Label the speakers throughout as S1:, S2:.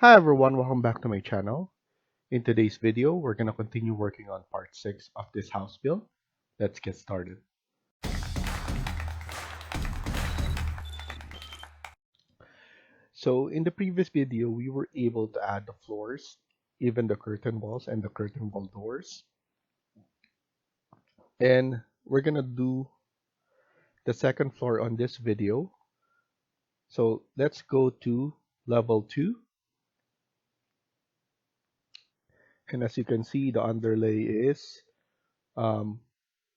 S1: Hi everyone, welcome back to my channel. In today's video, we're going to continue working on part 6 of this house build. Let's get started. So in the previous video, we were able to add the floors, even the curtain walls and the curtain wall doors. And we're going to do the second floor on this video. So let's go to level 2. And as you can see, the underlay is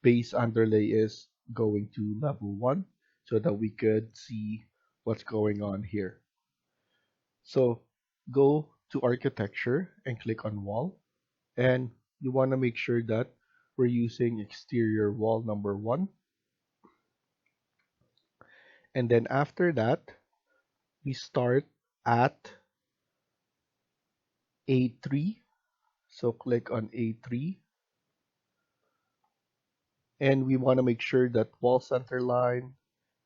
S1: base underlay is going to level 1 so that we could see what's going on here. So go to architecture and click on wall, and you want to make sure that we're using exterior wall number 1, and then after that we start at A3. So click on A3, and we want to make sure that wall center line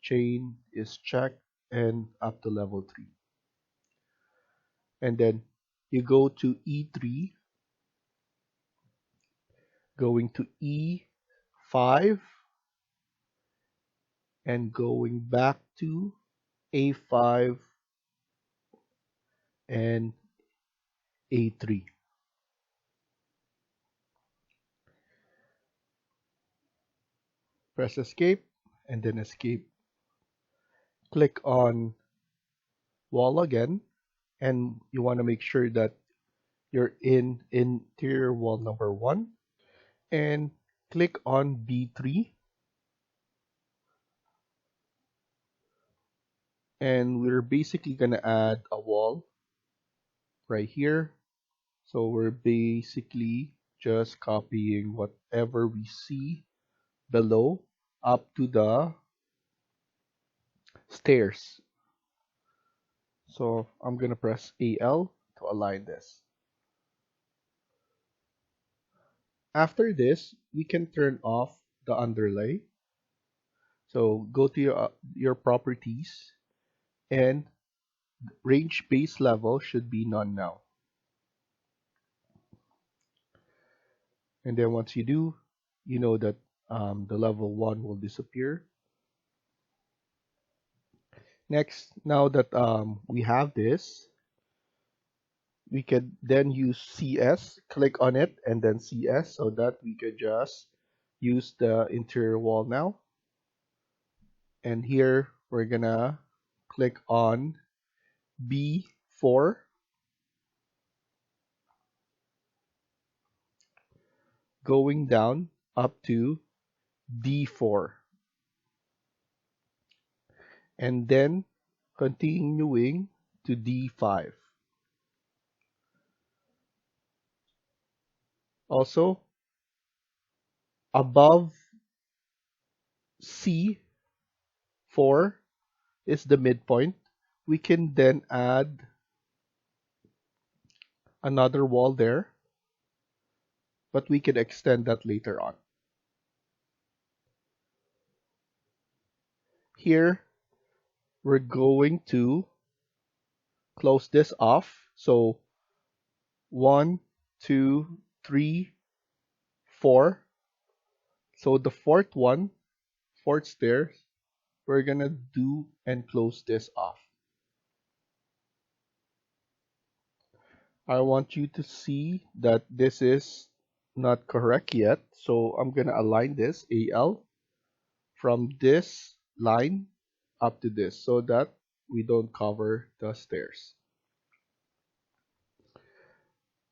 S1: chain is checked and up to level 3. And then you go to E3, going to E5, and going back to A5 and A3. Press escape and then escape. Click on wall again, and you want to make sure that you're in interior wall number 1, and click on B3, and we're basically gonna add a wall right here. So we're basically just copying whatever we see below up to the stairs. So I'm gonna press AL to align this. After this, we can turn off the underlay. So go to your properties, and range base level should be none now. And then once you do, you know that the level 1 will disappear. Next, now that we have this, we could then use CS, click on it and then CS, so that we could just use the interior wall now. And here we're gonna click on B4, going down up to D4, and then continuing to D5. Also, above C4 is the midpoint. We can then add another wall there, but we can extend that later on. Here, we're going to close this off. So 1, 2, 3, 4. So the fourth stairs, we're gonna do and close this off. I want you to see that this is not correct yet, so I'm gonna align this AL from this line up to this so that we don't cover the stairs.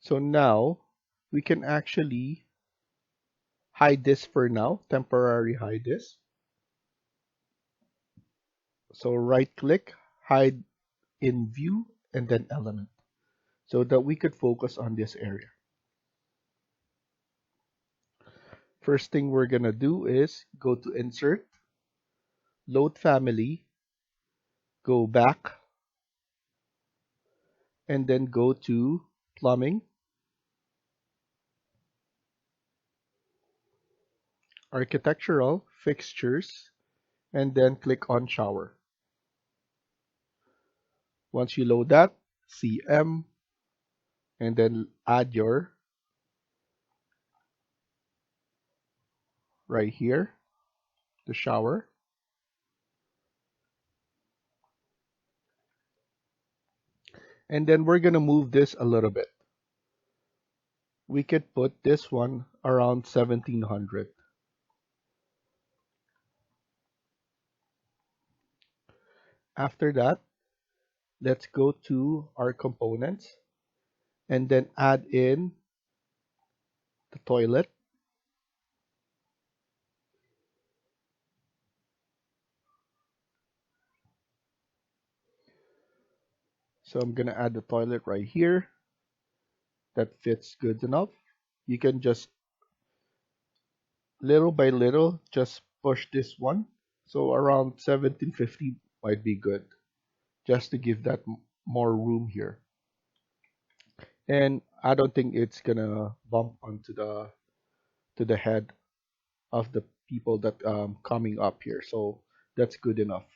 S1: So now we can actually hide this for now, temporarily hide this. So right click, hide in view, and then element, so that we could focus on this area. First thing we're gonna do is go to insert, load family, go back, and then go to plumbing, architectural, fixtures, and then click on shower. Once you load that, CM, and then add your right here, the shower. And then we're gonna move this a little bit. We could put this one around 1700. After that, let's go to our components and then add in the toilet. So I'm gonna add the toilet right here. That fits good enough. You can just little by little just push this one. So around 1750 might be good, just to give that more room here. And I don't think it's gonna bump onto the head of the people that coming up here. So that's good enough.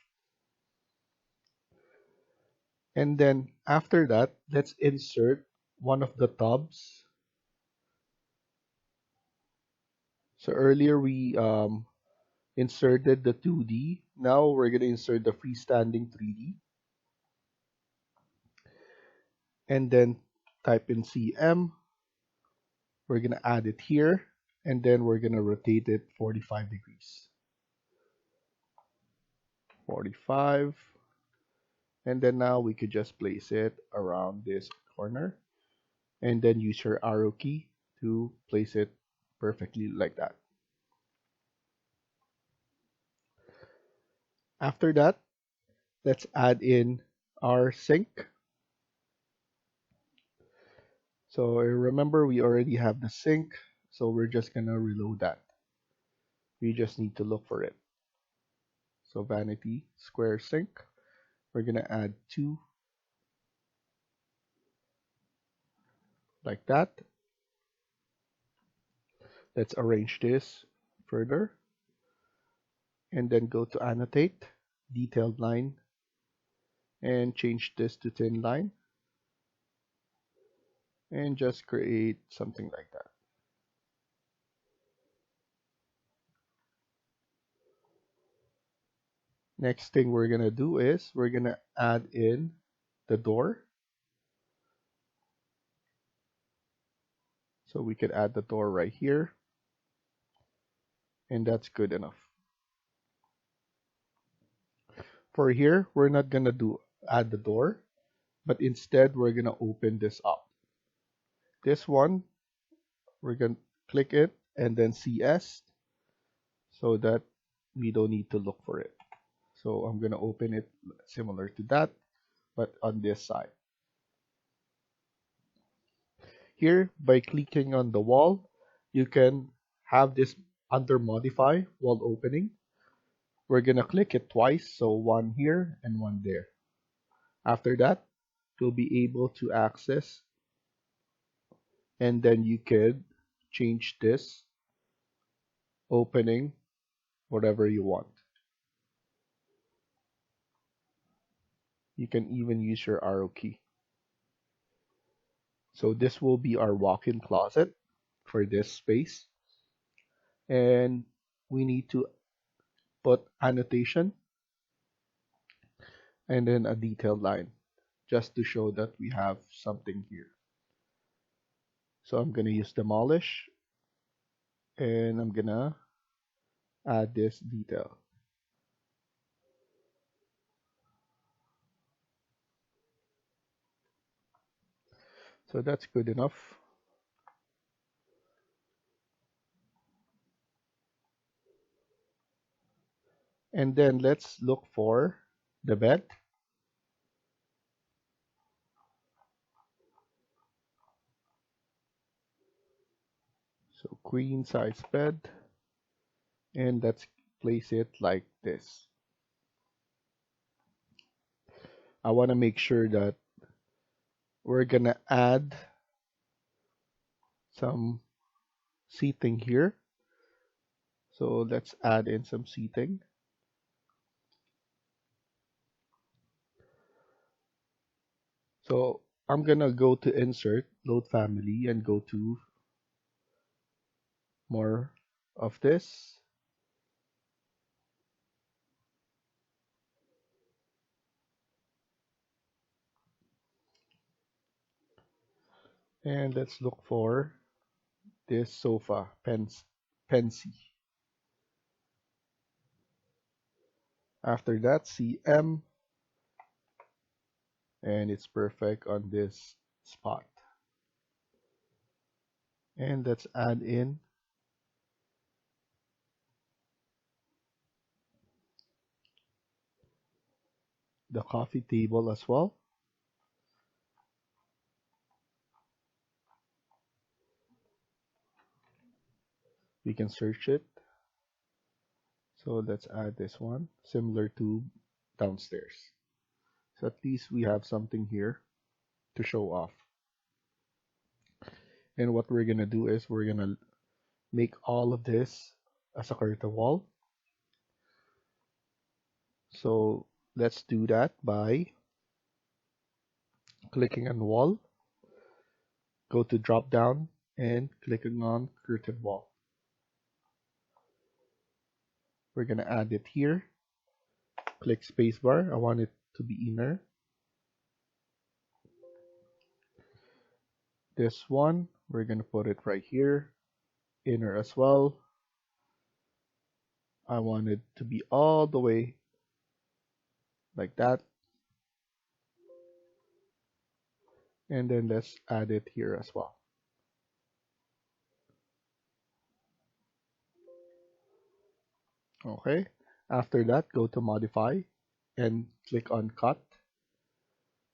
S1: And then after that, let's insert one of the tubs. So earlier we inserted the 2D. Now we're gonna insert the freestanding 3D, and then type in CM. We're gonna add it here, and then we're gonna rotate it 45 degrees. 45. And then now we could just place it around this corner and then use your arrow key to place it perfectly like that. After that, let's add in our sink. So remember, we already have the sink, so we're just gonna reload that. We just need to look for it. So vanity square sink, we're gonna add two like that. Let's arrange this further and then go to annotate, detailed line, and change this to thin line and just create something like that. Next thing we're gonna do is we're gonna add in the door. So we could add the door right here, and that's good enough. For here, we're not gonna add the door, but instead we're gonna open this up. This one, we're gonna click it and then CS so that we don't need to look for it. So I'm gonna open it similar to that, but on this side. Here, by clicking on the wall, you can have this under modify wall opening. We're gonna click it twice, so one here and one there. After that, you'll be able to access, and then you could change this opening whatever you want. You can even use your arrow key. So this will be our walk-in closet for this space. And we need to put annotation and then a detailed line just to show that we have something here. So I'm going to use demolish and I'm going to add this detail. So that's good enough. And then let's look for the bed. So queen size bed, and let's place it like this. I want to make sure that we're gonna add some seating here. So let's add in some seating. So I'm gonna go to insert, load family, and go to more of this. And let's look for this sofa, Pensy. After that, CM, and it's perfect on this spot. And let's add in the coffee table as well. We can search it. So let's add this one, similar to downstairs. So at least we have something here to show off. And what we're gonna do is we're gonna make all of this as a curtain wall. So let's do that by clicking on wall, go to drop down and clicking on curtain wall. We're gonna add it here. Click spacebar. I want it to be inner. This one, we're gonna put it right here. Inner as well. I want it to be all the way like that. And then let's add it here as well. Okay. After that, go to modify and click on cut.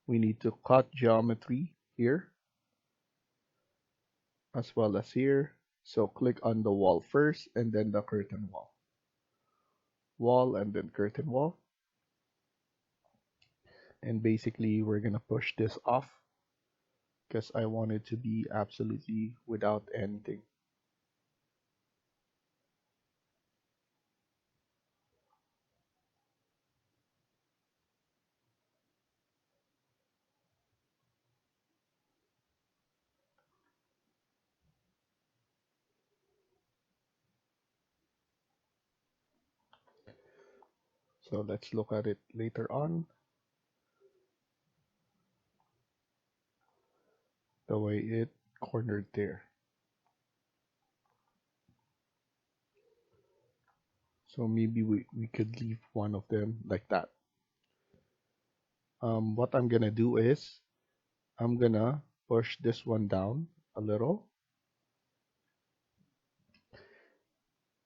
S1: We need to cut geometry here as well as here. So click on the wall first and then the curtain wall. Wall and then curtain wall. And basically we're gonna push this off because I want it to be absolutely without anything. So let's look at it later on. The way it cornered there. So maybe we could leave one of them like that. What I'm gonna do is I'm gonna push this one down a little,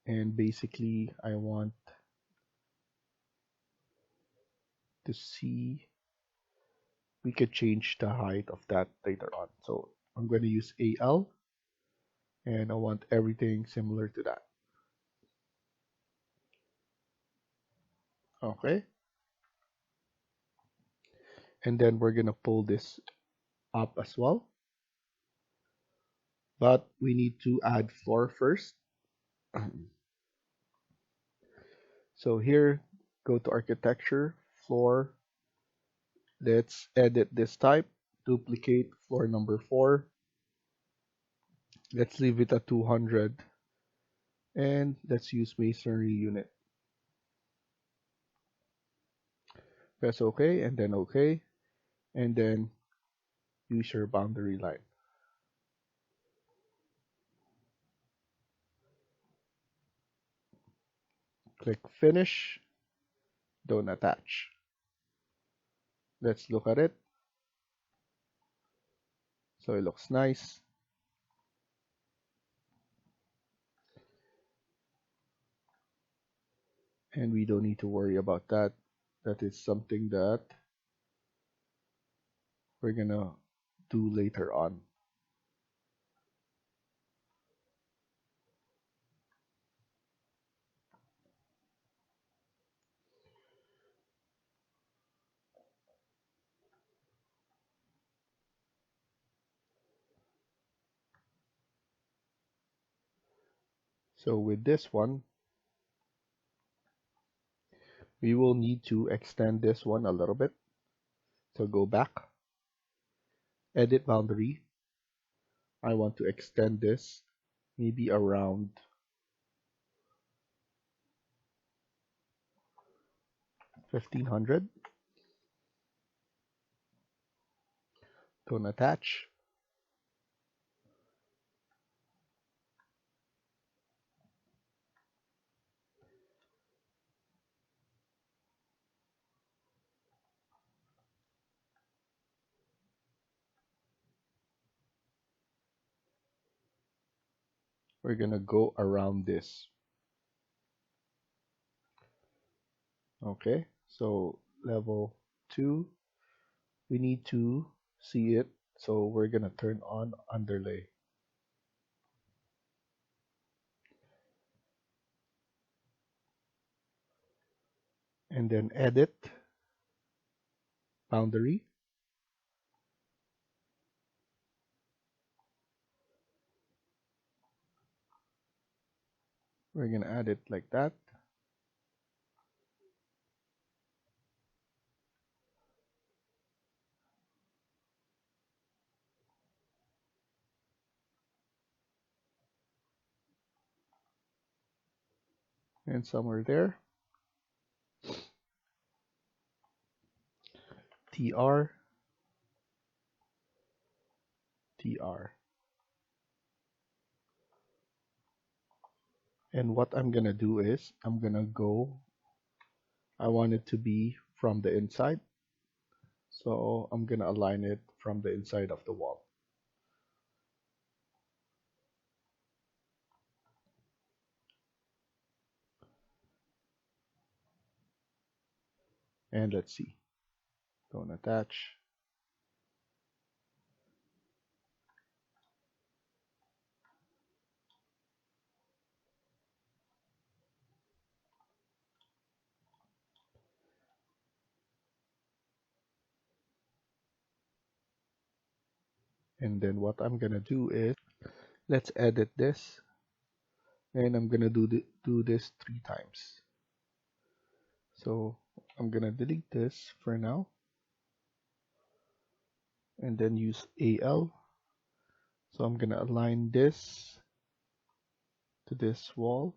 S1: and basically I want to see we could change the height of that later on. So I'm going to use AL and I want everything similar to that. Okay. And then we're going to pull this up as well. But we need to add floor first. So here, go to architecture, floor. Let's edit this type, duplicate floor number 4. Let's leave it at 200. And let's use masonry unit. Press OK and then OK. And then use your boundary line. Click finish. Don't attach. Let's look at it. So it looks nice. And we don't need to worry about that. That is something that we're gonna do later on. So with this one, we will need to extend this one a little bit. So go back edit boundary. I want to extend this maybe around 1500. Don't attach. We're gonna go around this. Okay, so level 2, we need to see it, so we're gonna turn on underlay. And then edit boundary. We're gonna add it like that. And somewhere there, TR, TR. And what I'm gonna do is, I want it to be from the inside. So I'm gonna align it from the inside of the wall. And let's see, don't attach. And then what I'm gonna do is, let's edit this, and I'm gonna do this 3 times. So I'm gonna delete this for now, and then use AL. So I'm gonna align this to this wall.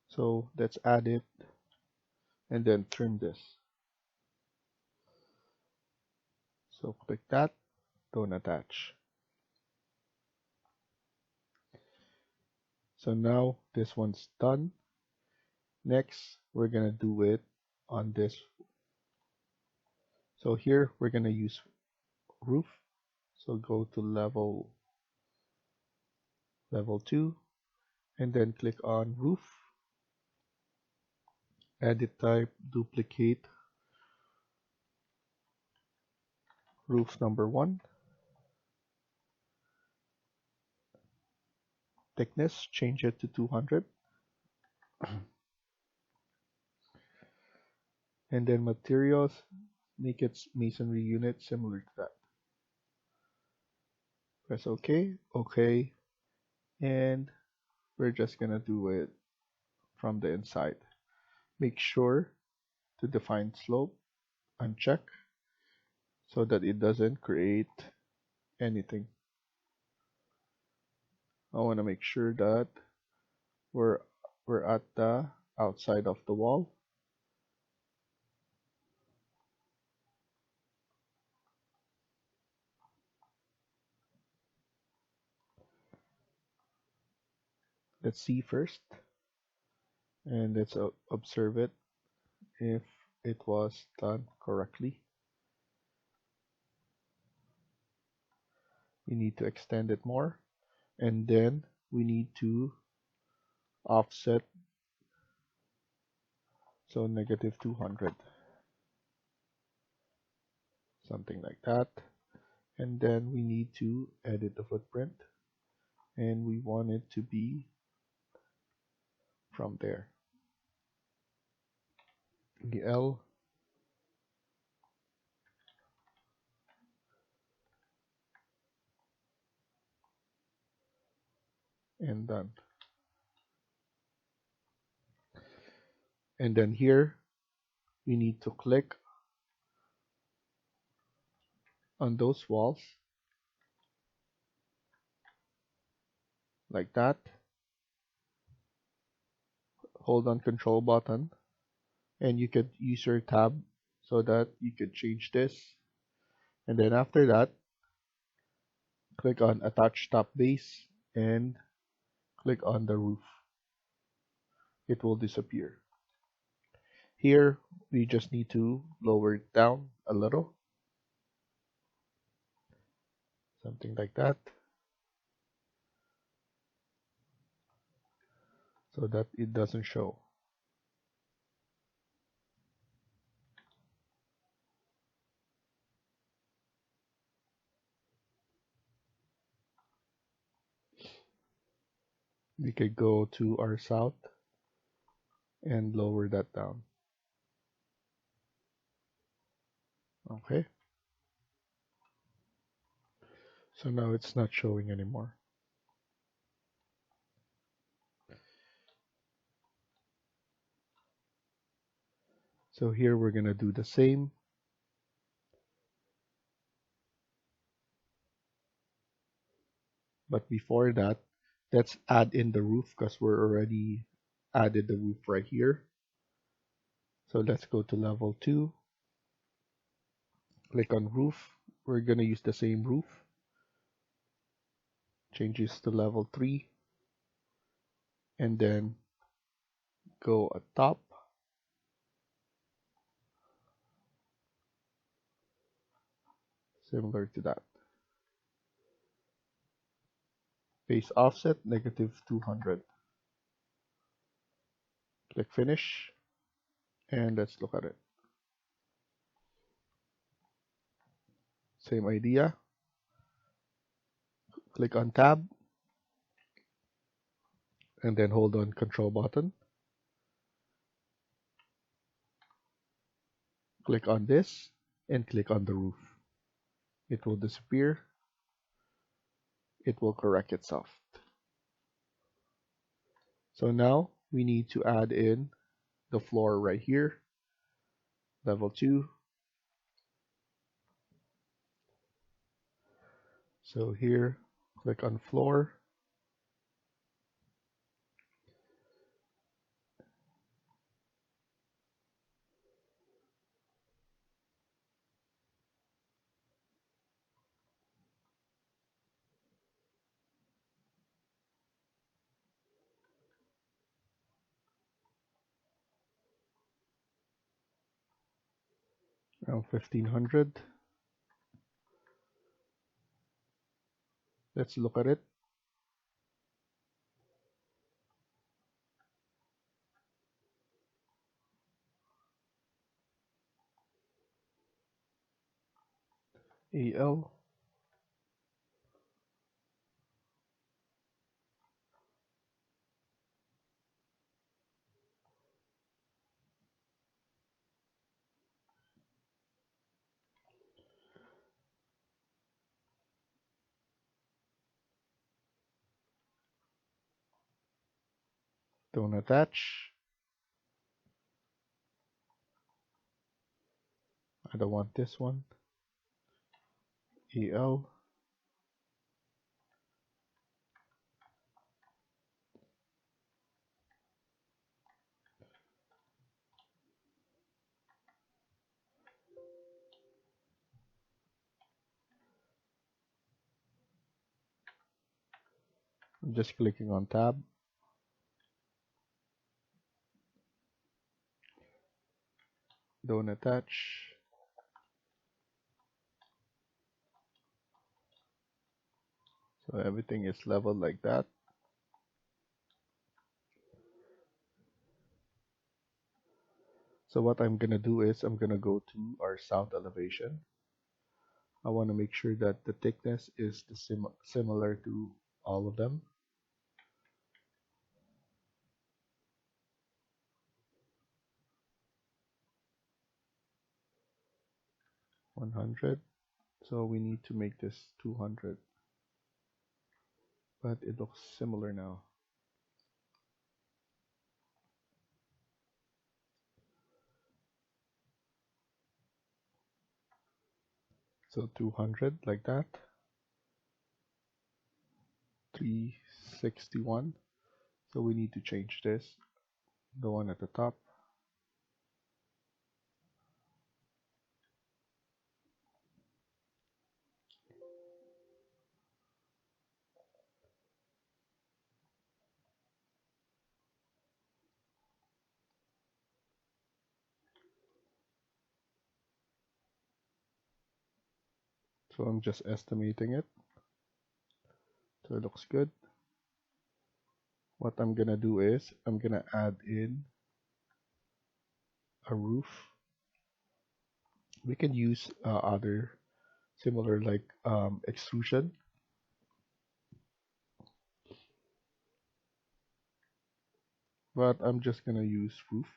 S1: So let's add it, and then trim this. So click that, don't attach. So now this one's done. Next, we're gonna do it on this. So here we're gonna use roof. So go to level 2, and then click on roof. Edit type, duplicate roof number 1. Thickness, change it to 200. And then materials, make it masonry unit similar to that. Press OK, OK, and we're just gonna do it from the inside. Make sure to define slope, uncheck, so that it doesn't create anything. I want to make sure that we're at the outside of the wall. Let's see first, and let's observe it if it was done correctly. We need to extend it more, and then we need to offset, so negative 200, something like that. And then we need to edit the footprint, and we want it to be from there. L, and done. And then here we need to click on those walls like that. Hold on Control button, and you could use your tab so that you could change this. And then after that, click on Attach Top Base and click on the roof. It will disappear. Here, we just need to lower it down a little, something like that, so that it doesn't show. We could go to our south and lower that down. Okay, so now it's not showing anymore. So here we're gonna do the same. But before that, let's add in the roof because we're already added the roof right here. So let's go to level 2, click on roof. We're gonna use the same roof. Change this to level 3, and then go at top. Similar to that. Base offset, -200. Click finish, and let's look at it. Same idea. Click on tab, and then hold on Control button. Click on this, and click on the roof. It will disappear. It will correct itself. So now we need to add in the floor right here, level 2. So here, click on floor. Around 1500. Let's look at it. AL. Don't attach. I don't want this one. AL. I'm just clicking on tab. Don't attach. So everything is leveled like that. So what I'm gonna do is I'm gonna go to our south elevation. I want to make sure that the thickness is similar to all of them. 100. So we need to make this 200. But it looks similar now. So 200 like that. 361. So we need to change this. The one at the top. So I'm just estimating it. So it looks good. What I'm gonna do is I'm gonna add in a roof. We can use other similar like extrusion, but I'm just gonna use roof.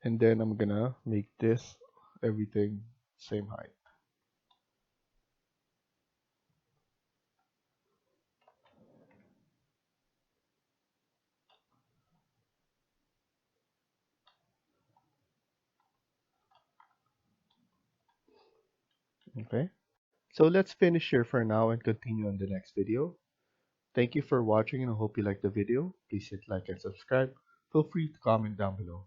S1: And then I'm gonna make this everything same height. Okay. So let's finish here for now and continue on the next video. Thank you for watching and I hope you liked the video. Please hit like and subscribe. Feel free to comment down below.